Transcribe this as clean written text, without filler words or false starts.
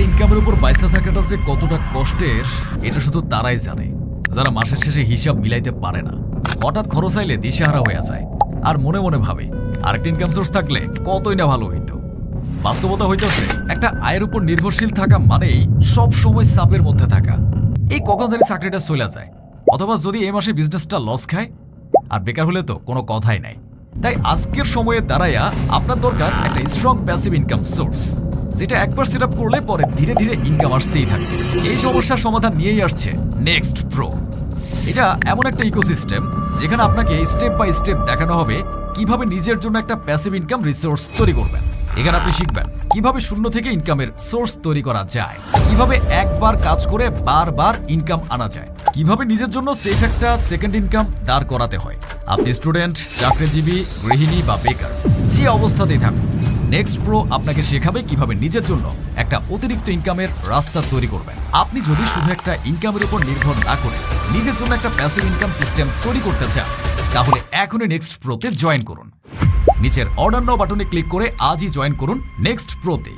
একটা ইনকামের উপর বাইসা থাকাটা যে কতটা কষ্টের এটা শুধু তারাই জানে যারা মাসের শেষে হিসাব মিলাইতে পারে না। হঠাৎ খরচ আইলে দিশেহারা হয়ে যায় আর মনে মনে ভাবে আরেকটা ইনকাম সোর্স থাকলে কতই না ভালো হইতো। বাস্তবতা হইতেছে একটা আয়ের উপর নির্ভরশীল থাকা মানেই সব সময় চাপের মধ্যে থাকা। এই কখন জানি চাকরিটা চলে যায়, অথবা যদি এই মাসে বিজনেসটা লস খায়, আর বেকার হলে তো কোনো কথাই নাই। তাই আজকের সময়ে দাঁড়াইয়া আপনার দরকার একটা স্ট্রং প্যাসিভ ইনকাম সোর্স, যেটা একবার সেট আপ করলে পরে ধীরে ধীরে ইনকাম আসতেই থাকবে। এই সমস্যার সমাধান নিয়েই আসছে নেক্সট প্রো। এটা এমন একটা ইকোসিস্টেম যেখানে আপনাকে স্টেপ বাই স্টেপ দেখানো হবে কিভাবে নিজের জন্য একটা প্যাসিভ ইনকাম রিসোর্স তৈরি করবেন। এখানে আপনি শিখবেন কিভাবে শূন্য থেকে ইনকামের সোর্স তৈরি করা যায়, কিভাবে একবার কাজ করে বারবার ইনকাম আনা যায়, কিভাবে নিজের জন্য সেফ একটা সেকেন্ড ইনকাম দাঁড় করাতে হয়। আপনি স্টুডেন্ট, চাকরিজীবী, গৃহিণী বা বেকার, যে অবস্থাতেই থাকুন, নেক্সট প্রো আপনাকে শেখাবে কিভাবে নিজের জন্য একটা অতিরিক্ত ইনকামের রাস্তা তৈরি করবেন। আপনি যদি শুধু একটা ইনকামের উপর নির্ভর না করে নিজের জন্য একটা প্যাসিভ ইনকাম সিস্টেম তৈরি করতে চান, তাহলে এখনই নেক্সট প্রোতে জয়েন করুন। নিচের অর্ডার নাও বাটনে ক্লিক করে আজই জয়েন করুন নেক্সট প্রোতে।